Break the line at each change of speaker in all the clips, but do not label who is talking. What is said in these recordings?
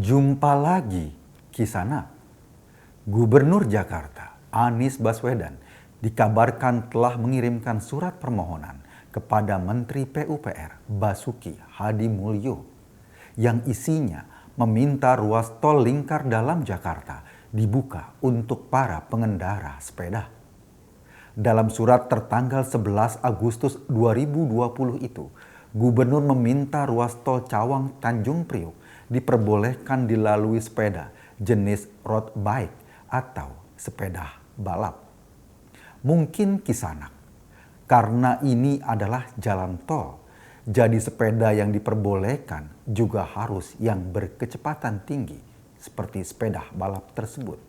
Jumpa lagi Kisana. Gubernur Jakarta Anies Baswedan dikabarkan telah mengirimkan surat permohonan kepada Menteri PUPR Basuki Hadimulyo yang isinya meminta ruas tol lingkar dalam Jakarta dibuka untuk para pengendara sepeda. Dalam surat tertanggal 11 Agustus 2020 itu, Gubernur meminta ruas tol Cawang Tanjung Priok diperbolehkan dilalui sepeda jenis road bike atau sepeda balap. Mungkin Kisanak, karena ini adalah jalan tol, jadi sepeda yang diperbolehkan juga harus yang berkecepatan tinggi seperti sepeda balap tersebut.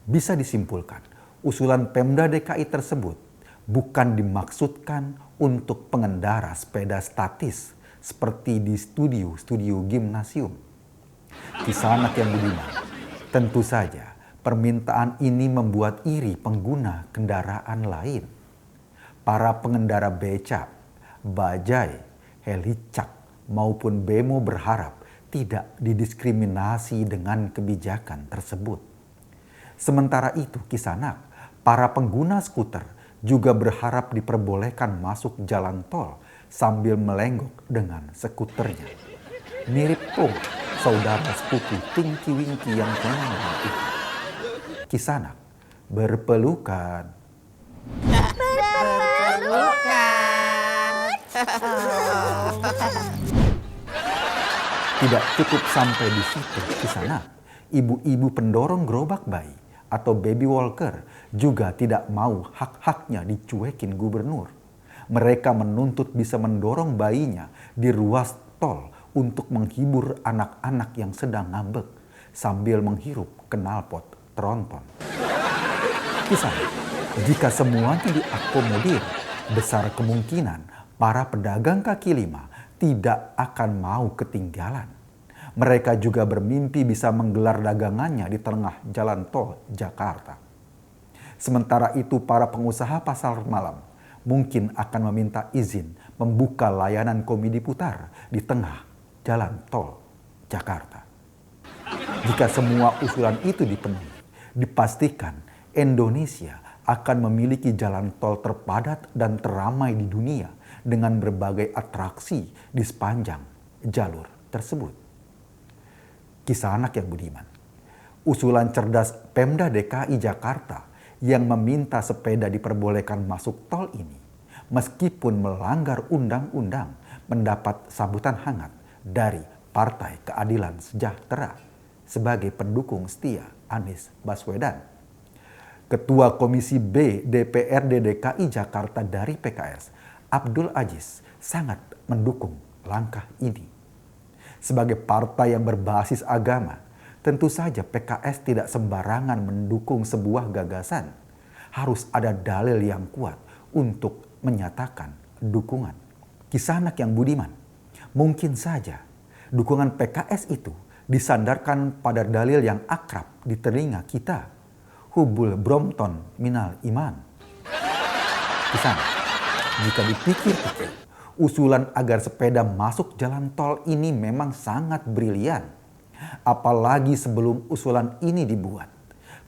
Bisa disimpulkan, usulan Pemda DKI tersebut bukan dimaksudkan untuk pengendara sepeda statis seperti di studio gimnasium. Kisanak yang budiman, tentu saja permintaan ini membuat iri pengguna kendaraan lain. Para pengendara becak, bajai, helicak maupun bemo berharap tidak didiskriminasi dengan kebijakan tersebut. Sementara itu Kisanak, para pengguna skuter juga berharap diperbolehkan masuk jalan tol sambil melenggok dengan skuternya. Mirip saudara sepupu Tinky Winky yang konyol itu. Kisanak berpelukan. Tidak cukup sampai di situ Kisanak. Ibu-ibu pendorong gerobak bayi atau baby walker juga tidak mau hak-haknya dicuekin gubernur. Mereka menuntut bisa mendorong bayinya di ruas tol untuk menghibur anak-anak yang sedang ngambek sambil menghirup knalpot tronton. Kisanak, jika semuanya diakomodir, besar kemungkinan para pedagang kaki lima tidak akan mau ketinggalan. Mereka juga bermimpi bisa menggelar dagangannya di tengah jalan tol Jakarta. Sementara itu para pengusaha pasar malam mungkin akan meminta izin membuka layanan komedi putar di tengah jalan tol Jakarta. Jika semua usulan itu dipenuhi, dipastikan Indonesia akan memiliki jalan tol terpadat dan teramai di dunia dengan berbagai atraksi di sepanjang jalur tersebut. Kisanak yang budiman, usulan cerdas Pemda DKI Jakarta yang meminta sepeda diperbolehkan masuk tol ini, meskipun melanggar undang-undang, mendapat sambutan hangat dari Partai Keadilan Sejahtera sebagai pendukung setia Anies Baswedan. Ketua Komisi B DPRD DKI Jakarta dari PKS, Abdul Aziz, sangat mendukung langkah ini. Sebagai partai yang berbasis agama, tentu saja PKS tidak sembarangan mendukung sebuah gagasan. Harus ada dalil yang kuat untuk menyatakan dukungan. Kisanak yang budiman, mungkin saja dukungan PKS itu disandarkan pada dalil yang akrab di telinga kita. Hubul Brompton minal iman. Kisanak, jika dipikir-pikir, usulan agar sepeda masuk jalan tol ini memang sangat brilian. Apalagi sebelum usulan ini dibuat,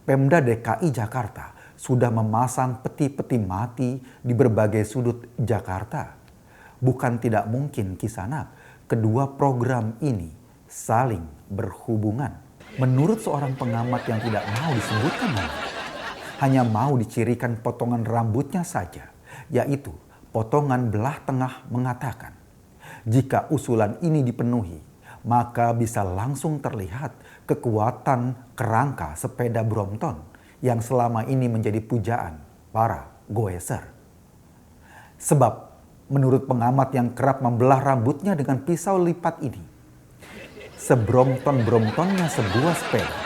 Pemda DKI Jakarta sudah memasang peti-peti mati di berbagai sudut Jakarta. Bukan tidak mungkin Kisanak, kedua program ini saling berhubungan. Menurut seorang pengamat yang tidak mau disebutkan nama, hanya mau dicirikan potongan rambutnya saja, yaitu potongan belah tengah mengatakan, jika usulan ini dipenuhi, maka bisa langsung terlihat kekuatan kerangka sepeda Brompton yang selama ini menjadi pujaan para goeser. Sebab menurut pengamat yang kerap membelah rambutnya dengan pisau lipat ini, seBrompton-Bromptonnya sebuah sepeda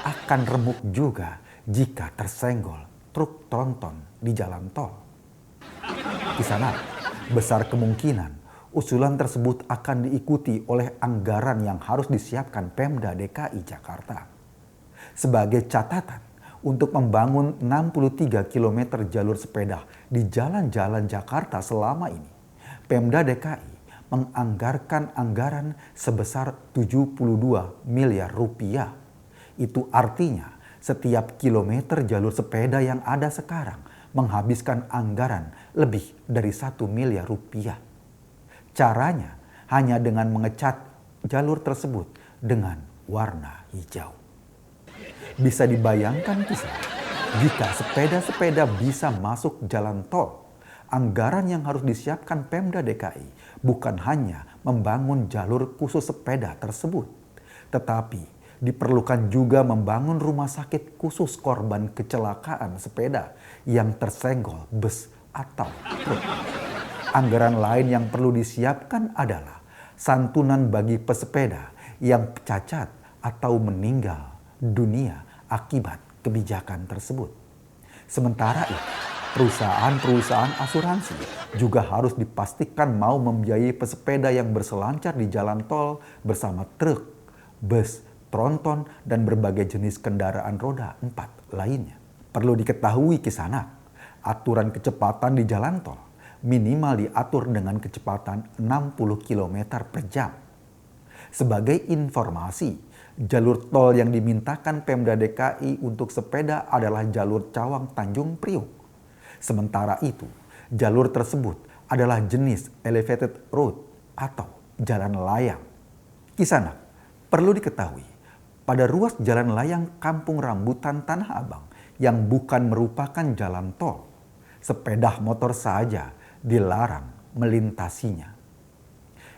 akan remuk juga jika tersenggol truk tronton di jalan tol. Kisanak, besar kemungkinan usulan tersebut akan diikuti oleh anggaran yang harus disiapkan Pemda DKI Jakarta. Sebagai catatan, untuk membangun 63 km jalur sepeda di jalan-jalan Jakarta selama ini, Pemda DKI menganggarkan anggaran sebesar 72 miliar rupiah. Itu artinya setiap kilometer jalur sepeda yang ada sekarang menghabiskan anggaran lebih dari 1 miliar rupiah. Caranya hanya dengan mengecat jalur tersebut dengan warna hijau. Bisa dibayangkan kisah, jika sepeda-sepeda bisa masuk jalan tol, anggaran yang harus disiapkan Pemda DKI bukan hanya membangun jalur khusus sepeda tersebut, tetapi diperlukan juga membangun rumah sakit khusus korban kecelakaan sepeda yang tersenggol bus atau truk. Anggaran lain yang perlu disiapkan adalah santunan bagi pesepeda yang cacat atau meninggal dunia akibat kebijakan tersebut. Sementara itu, perusahaan-perusahaan asuransi juga harus dipastikan mau membiayai pesepeda yang berselancar di jalan tol bersama truk, bus, tronton, dan berbagai jenis kendaraan roda 4 lainnya. Perlu diketahui kisanak, aturan kecepatan di jalan tol minimal diatur dengan kecepatan 60 km per jam. Sebagai informasi, jalur tol yang dimintakan Pemda DKI untuk sepeda adalah jalur Cawang Tanjung Priuk. Sementara itu, jalur tersebut adalah jenis elevated road atau jalan layang. Kisanak, perlu diketahui, pada ruas jalan layang Kampung Rambutan Tanah Abang yang bukan merupakan jalan tol, sepeda motor saja dilarang melintasinya.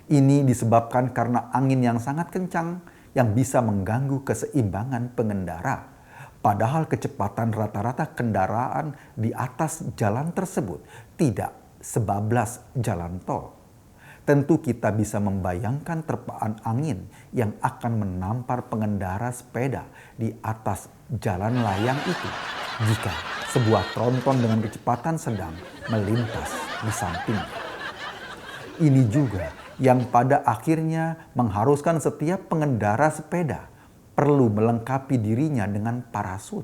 Ini disebabkan karena angin yang sangat kencang yang bisa mengganggu keseimbangan pengendara. Padahal kecepatan rata-rata kendaraan di atas jalan tersebut tidak sebablas jalan tol. Tentu kita bisa membayangkan terpaan angin yang akan menampar pengendara sepeda di atas jalan layang itu jika sebuah tronton dengan kecepatan sedang melintas di sampingnya. Ini juga yang pada akhirnya mengharuskan setiap pengendara sepeda perlu melengkapi dirinya dengan parasut,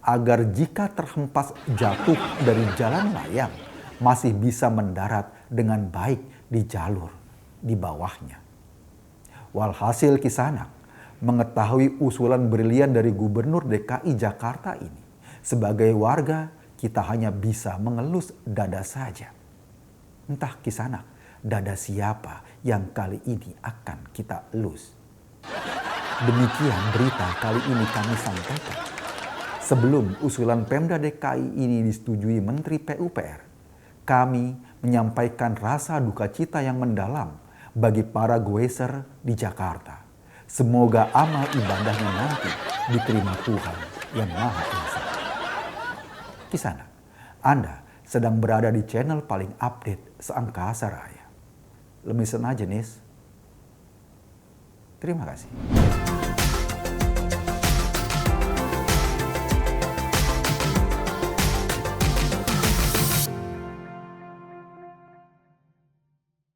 agar jika terhempas jatuh dari jalan layang masih bisa mendarat dengan baik di jalur di bawahnya. Walhasil kisanak, mengetahui usulan brilian dari Gubernur DKI Jakarta ini, sebagai warga kita hanya bisa mengelus dada saja. Entah kisanak, dada siapa yang kali ini akan kita elus. Demikian berita kali ini kami sampaikan. Sebelum usulan Pemda DKI ini disetujui Menteri PUPR, kami menyampaikan rasa duka cita yang mendalam bagi para goeser di Jakarta. Semoga amal ibadahnya nanti diterima Tuhan yang Maha Esa. Kisanak, Anda sedang berada di channel paling update seangkasa raya. Lemisan aja, Nis. Terima kasih.